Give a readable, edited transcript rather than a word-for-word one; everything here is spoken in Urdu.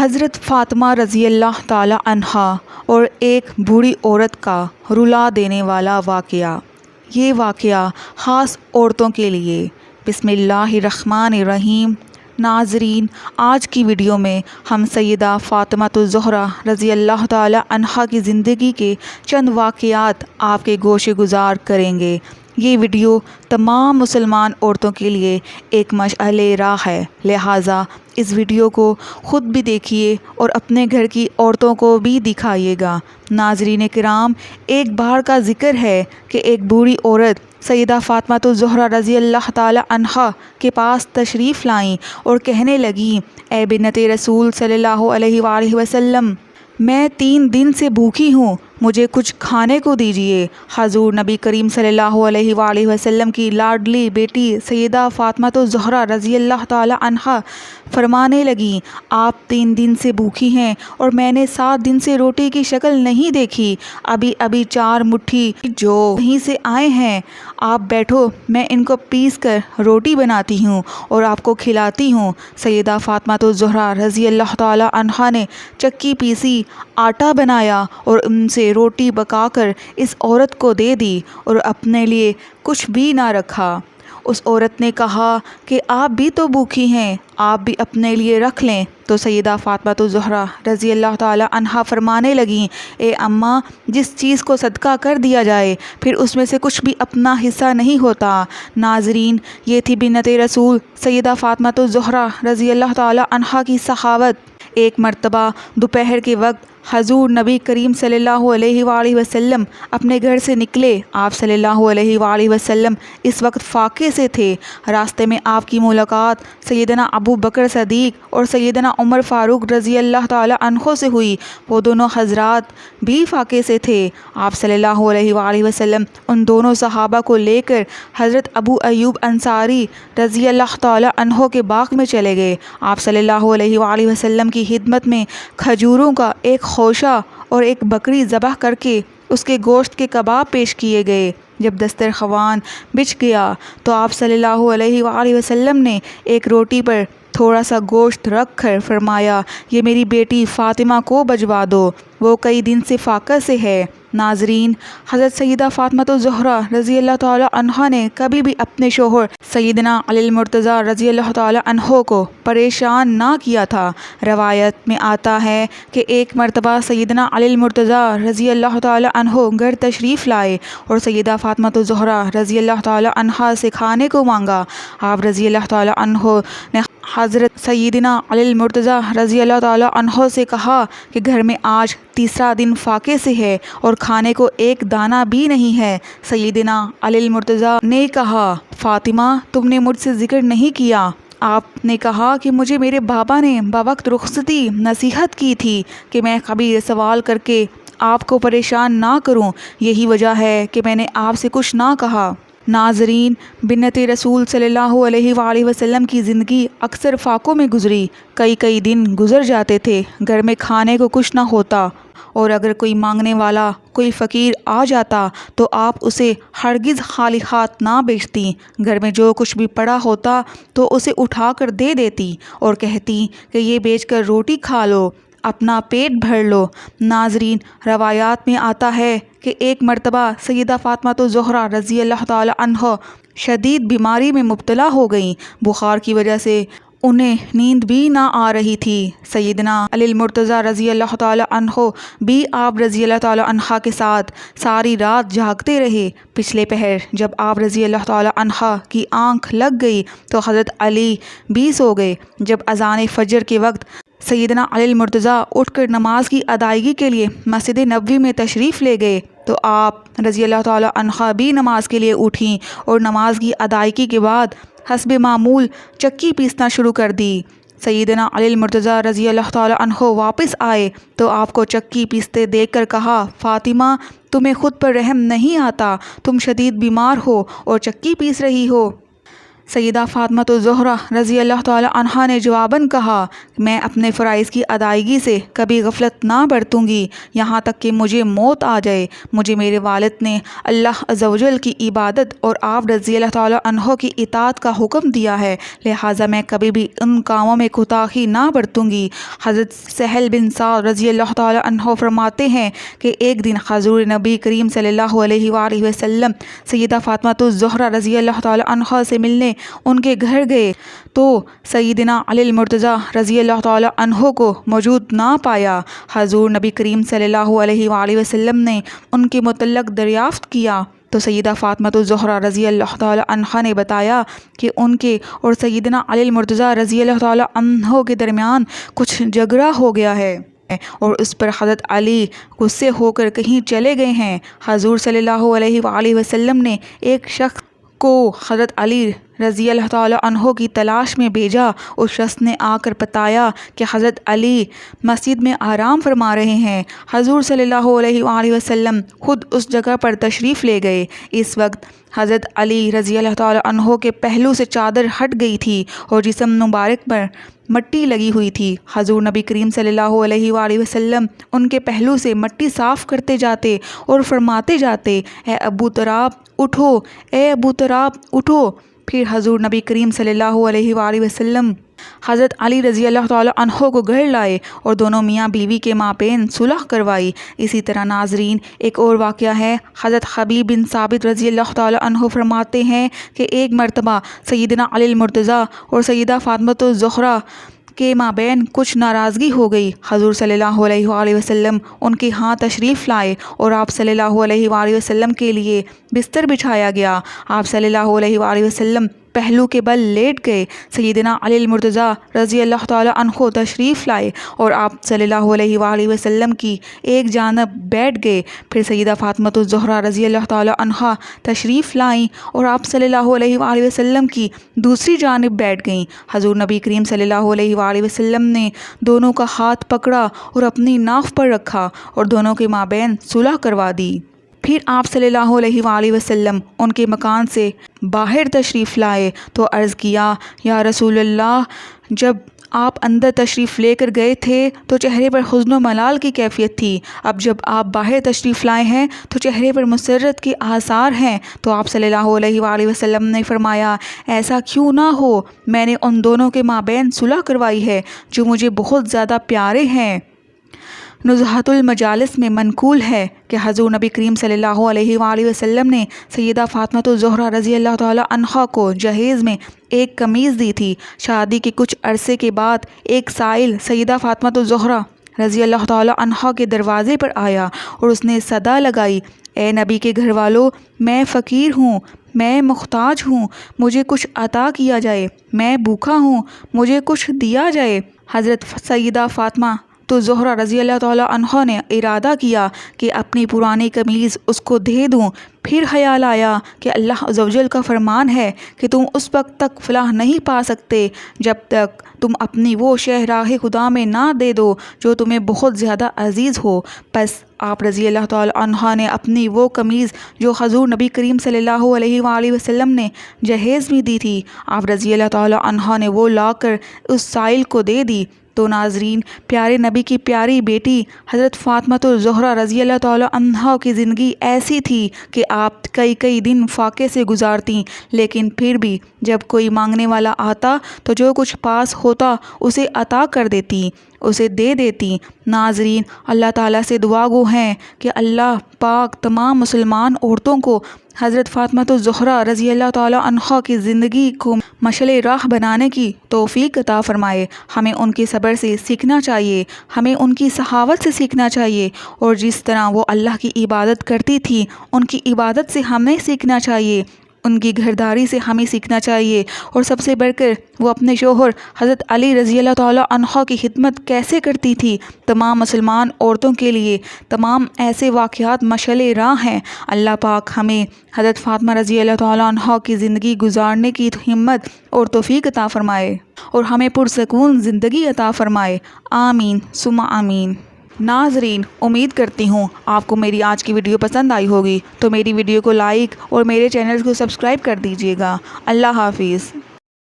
حضرت فاطمہ رضی اللہ تعالی عنہا اور ایک بوڑھی عورت کا رلا دینے والا واقعہ۔ یہ واقعہ خاص عورتوں کے لیے۔ بسم اللہ الرحمن الرحیم۔ ناظرین، آج کی ویڈیو میں ہم سیدہ فاطمہ الزہرا رضی اللہ تعالی عنہا کی زندگی کے چند واقعات آپ کے گوش گزار کریں گے۔ یہ ویڈیو تمام مسلمان عورتوں کے لیے ایک مشعل راہ ہے، لہٰذا اس ویڈیو کو خود بھی دیکھیے اور اپنے گھر کی عورتوں کو بھی دکھائیے گا۔ ناظرین کرام، ایک بار کا ذکر ہے کہ ایک بوڑھی عورت سیدہ فاطمہ الزہرا رضی اللہ تعالی عنہا کے پاس تشریف لائیں اور کہنے لگیں، اے بنت رسول صلی اللہ علیہ وآلہ وسلم، میں 3 دن سے بھوکی ہوں، مجھے کچھ کھانے کو دیجیے۔ حضور نبی کریم صلی اللہ علیہ وآلہ وسلم کی لاڈلی بیٹی سیدہ فاطمہ الزہرا رضی اللہ تعالی عنہا فرمانے لگیں، آپ 3 دن سے بھوکی ہیں اور میں نے 7 دن سے روٹی کی شکل نہیں دیکھی، ابھی 4 مٹھی جو کہیں سے آئے ہیں، آپ بیٹھو، میں ان کو پیس کر روٹی بناتی ہوں اور آپ کو کھلاتی ہوں۔ سیدہ فاطمہ الزہرا رضی اللہ تعالی عنہا نے چکی پیسی، آٹا بنایا اور ان سے روٹی پکا کر اس عورت کو دے دی اور اپنے لیے کچھ بھی نہ رکھا۔ اس عورت نے کہا کہ آپ بھی تو بھوکی ہیں، آپ بھی اپنے لیے رکھ لیں۔ تو سیدہ فاطمہ الزہرا رضی اللہ تعالی عنہا فرمانے لگیں، اے اماں، جس چیز کو صدقہ کر دیا جائے پھر اس میں سے کچھ بھی اپنا حصہ نہیں ہوتا۔ ناظرین، یہ تھی بنت رسول سیدہ فاطمہ الزہرا رضی اللہ تعالی عنہا کی سخاوت۔ ایک مرتبہ دوپہر کے وقت حضور نبی کریم صلی اللہ علیہ وآلہ وسلم اپنے گھر سے نکلے۔ آپ صلی اللہ علیہ وآلہ وسلم اس وقت فاقے سے تھے۔ راستے میں آپ کی ملاقات سیدنا ابو بکر صدیق اور سیدنا عمر فاروق رضی اللہ تعالی عنہ سے ہوئی۔ وہ دونوں حضرات بھی فاقے سے تھے۔ آپ صلی اللہ علیہ وآلہ وسلم ان دونوں صحابہ کو لے کر حضرت ابو ایوب انصاری رضی اللہ تعالی عنہ کے باغ میں چلے گئے۔ آپ صلی اللہ علیہ وآلہ وسلم کی خدمت میں کھجوروں کا ایک خوشہ اور ایک بکری ذبح کر کے اس کے گوشت کے کباب پیش کیے گئے۔ جب دسترخوان بچھ گیا تو آپ صلی اللہ علیہ وآلہ وسلم نے ایک روٹی پر تھوڑا سا گوشت رکھ کر فرمایا، یہ میری بیٹی فاطمہ کو بھجوا دو، وہ کئی دن سے فاقہ سے ہے۔ ناظرین، حضرت سیدہ فاطمہ الزہرا رضی اللہ تعالی عنہا نے کبھی بھی اپنے شوہر سیدنا علی المرتضیٰ رضی اللہ تعالی عنہ کو پریشان نہ کیا تھا۔ روایت میں آتا ہے کہ ایک مرتبہ سیدنا علی المرتضیٰ رضی اللہ تعالی عنہ گھر تشریف لائے اور سیدہ فاطمہ الزہرا رضی اللہ تعالی عنہا سے کھانے کو مانگا۔ آپ رضی اللہ تعالی عنہ نے حضرت سیدنا علی المرتضیٰ رضی اللہ تعالی عنہ سے کہا کہ گھر میں آج 3 دن فاقے سے ہے اور کھانے کو ایک دانہ بھی نہیں ہے۔ سیدنا علی المرتضیٰ نے کہا، فاطمہ، تم نے مجھ سے ذکر نہیں کیا۔ آپ نے کہا کہ مجھے میرے بابا نے بوقت رخصتی نصیحت کی تھی کہ میں کبھی سوال کر کے آپ کو پریشان نہ کروں، یہی وجہ ہے کہ میں نے آپ سے کچھ نہ کہا۔ ناظرین، بنت رسول صلی اللہ علیہ وآلہ وسلم کی زندگی اکثر فاقوں میں گزری۔ کئی دن گزر جاتے تھے، گھر میں کھانے کو کچھ نہ ہوتا، اور اگر کوئی مانگنے والا، کوئی فقیر آ جاتا تو آپ اسے ہرگز خالی ہاتھ نہ بھیجتی۔ گھر میں جو کچھ بھی پڑا ہوتا تو اسے اٹھا کر دے دیتی اور کہتی کہ یہ بیچ کر روٹی کھا لو، اپنا پیٹ بھر لو۔ ناظرین، روایات میں آتا ہے کہ ایک مرتبہ سیدہ فاطمہ الزہرا رضی اللہ تعالی عنہ شدید بیماری میں مبتلا ہو گئیں۔ بخار کی وجہ سے انہیں نیند بھی نہ آ رہی تھی۔ سیدنا علی المرتضیٰ رضی اللہ تعالی عنہ بھی آپ رضی اللہ تعالی عنہ کے ساتھ ساری رات جاگتے رہے۔ پچھلے پہر جب آپ رضی اللہ تعالی عنہ کی آنکھ لگ گئی تو حضرت علی بھی سو گئے۔ جب اذان فجر کے وقت سیدنا علی المرتضیٰ اٹھ کر نماز کی ادائیگی کے لیے مسجد نبوی میں تشریف لے گئے تو آپ رضی اللہ تعالی عنہ بھی نماز کے لیے اٹھیں اور نماز کی ادائیگی کے بعد حسب معمول چکی پیسنا شروع کر دی۔ سیدنا علی المرتضیٰ رضی اللہ تعالی عنہ واپس آئے تو آپ کو چکی پیستے دیکھ کر کہا، فاطمہ، تمہیں خود پر رحم نہیں آتا، تم شدید بیمار ہو اور چکی پیس رہی ہو۔ سیدہ فاطمہ الزہرا رضی اللہ تعالی عنہا نے جواباً کہا، میں اپنے فرائض کی ادائیگی سے کبھی غفلت نہ برتوں گی یہاں تک کہ مجھے موت آ جائے۔ مجھے میرے والد نے اللہ عز و جل کی عبادت اور آپ رضی اللہ تعالی عنہ کی اطاعت کا حکم دیا ہے، لہٰذا میں کبھی بھی ان کاموں میں کوتاہی نہ برتوں گی۔ حضرت سہل بن سعد رضی اللہ تعالی عنہ فرماتے ہیں کہ ایک دن حضور نبی کریم صلی اللہ علیہ وآلہ وسلم سیدہ فاطمہ الزہرا رضی اللہ تعالی عنہ سے ملنے ان کے گھر گئے تو سیدنا علی المرتضیٰ رضی اللہ تعالی عنہ کو موجود نہ پایا۔ حضور نبی کریم صلی اللہ علیہ وآلہ وسلم نے ان کے متعلق دریافت کیا تو سیدہ فاطمہ الزہرا رضی اللہ تعالی عنہا نے بتایا کہ ان کے اور سیدنا علی المرتضیٰ رضی اللہ تعالی عنہ کے درمیان کچھ جھگڑا ہو گیا ہے اور اس پر حضرت علی غصے ہو کر کہیں چلے گئے ہیں۔ حضور صلی اللہ علیہ وآلہ وسلم نے ایک شخص کو حضرت علی رضی اللہ تعالی عنہ کی تلاش میں بھیجا۔ اس شخص نے آ کر بتایا کہ حضرت علی مسجد میں آرام فرما رہے ہیں۔ حضور صلی اللہ علیہ وآلہ وسلم خود اس جگہ پر تشریف لے گئے۔ اس وقت حضرت علی رضی اللہ تعالی عنہ کے پہلو سے چادر ہٹ گئی تھی اور جسم مبارک پر مٹی لگی ہوئی تھی۔ حضور نبی کریم صلی اللہ علیہ وآلہ وسلم ان کے پہلو سے مٹی صاف کرتے جاتے اور فرماتے جاتے، اے ابو تراب اٹھو، اے ابو تراب اٹھو۔ پھر حضور نبی کریم صلی اللہ علیہ وآلہ وسلم حضرت علی رضی اللہ تعالی عنہ کو گھر لائے اور دونوں میاں بیوی کے مابین صلح کروائی۔ اسی طرح ناظرین ایک اور واقعہ ہے۔ حضرت حبیب بن ثابت رضی اللہ تعالی عنہ فرماتے ہیں کہ ایک مرتبہ سیدنا علی المرتضیٰ اور سیدہ فاطمہ الزہرا کے مابین کچھ ناراضگی ہو گئی۔ حضور صلی اللہ علیہ وآلہ وسلم ان کے ہاں تشریف لائے اور آپ صلی اللہ علیہ وآلہ وسلم کے لیے بستر بچھایا گیا۔ آپ صلی اللہ علیہ وآلہ وسلم پہلو کے بل لیٹ گئے۔ سیدنا علی المرتضیٰ رضی اللہ تعالی عنہ تشریف لائے اور آپ صلی اللہ علیہ وآلہ وسلم کی ایک جانب بیٹھ گئے۔ پھر سیدہ فاطمہ الزہرا رضی اللہ تعالی عنہ تشریف لائیں اور آپ صلی اللہ علیہ وآلہ وسلم کی دوسری جانب بیٹھ گئیں۔ حضور نبی کریم صلی اللہ علیہ وآلہ وسلم نے دونوں کا ہاتھ پکڑا اور اپنی ناف پر رکھا اور دونوں کے مابین صلح کروا دی۔ پھر آپ صلی اللہ علیہ وآلہ وسلم ان کے مکان سے باہر تشریف لائے تو عرض کیا، یا رسول اللہ، جب آپ اندر تشریف لے کر گئے تھے تو چہرے پر حزن و ملال کی کیفیت تھی، اب جب آپ باہر تشریف لائے ہیں تو چہرے پر مسرت کے آثار ہیں۔ تو آپ صلی اللہ علیہ وآلہ وسلم نے فرمایا، ایسا کیوں نہ ہو، میں نے ان دونوں کے مابین صلح کروائی ہے جو مجھے بہت زیادہ پیارے ہیں۔ نزہۃ المجالس میں منقول ہے کہ حضور نبی کریم صلی اللہ علیہ وآلہ وسلم نے سیدہ فاطمہ الزہرا رضی اللہ تعالی عنہا کو جہیز میں ایک قمیض دی تھی۔ شادی کے کچھ عرصے کے بعد ایک سائل سیدہ فاطمہ الزہرا رضی اللہ تعالی عنہا کے دروازے پر آیا اور اس نے صدا لگائی، اے نبی کے گھر والوں، میں فقیر ہوں، میں محتاج ہوں، مجھے کچھ عطا کیا جائے، میں بھوکا ہوں، مجھے کچھ دیا جائے۔ حضرت سیدہ فاطمہ تو زہرا رضی اللہ تعالی عنہ نے ارادہ کیا کہ اپنی پرانی قمیض اس کو دے دوں۔ پھر خیال آیا کہ اللہ عز و جل کا فرمان ہے کہ تم اس وقت تک فلاح نہیں پا سکتے جب تک تم اپنی وہ شے راہ خدا میں نہ دے دو جو تمہیں بہت زیادہ عزیز ہو۔ پس آپ رضی اللہ تعالی عنہ نے اپنی وہ قمیض جو حضور نبی کریم صلی اللہ علیہ وآلہ وسلم نے جہیز میں دی تھی، آپ رضی اللہ تعالی عنہ نے وہ لا کر اس سائل کو دے دی۔ تو ناظرین، پیارے نبی کی پیاری بیٹی حضرت فاطمہ الزہرا رضی اللہ تعالی عنہا کی زندگی ایسی تھی کہ آپ کئی دن فاقے سے گزارتیں، لیکن پھر بھی جب کوئی مانگنے والا آتا تو جو کچھ پاس ہوتا اسے عطا کر دیتی، اسے دے دیتی۔ ناظرین، اللہ تعالیٰ سے دعا گو ہیں کہ اللہ پاک تمام مسلمان عورتوں کو حضرت فاطمہ الزہرا رضی اللہ تعالی عنہا کی زندگی کو مشعل راہ بنانے کی توفیق عطا فرمائے۔ ہمیں ان کے صبر سے سیکھنا چاہیے، ہمیں ان کی سخاوت سے سیکھنا چاہیے، اور جس طرح وہ اللہ کی عبادت کرتی تھی ان کی عبادت سے ہمیں سیکھنا چاہیے، ان کی گھرداری سے ہمیں سیکھنا چاہیے، اور سب سے بڑھ کر وہ اپنے شوہر حضرت علی رضی اللہ تعالی عنہ کی خدمت کیسے کرتی تھی۔ تمام مسلمان عورتوں کے لیے تمام ایسے واقعات مشعل راہ ہیں۔ اللہ پاک ہمیں حضرت فاطمہ رضی اللہ تعالی عنہ کی زندگی گزارنے کی ہمت اور توفیق عطا فرمائے اور ہمیں پرسکون زندگی عطا فرمائے۔ آمین ثم آمین۔ ناظرین، امید کرتی ہوں آپ کو میری آج کی ویڈیو پسند آئی ہوگی، تو میری ویڈیو کو لائک اور میرے چینل کو سبسکرائب کر دیجیے گا۔ اللہ حافظ۔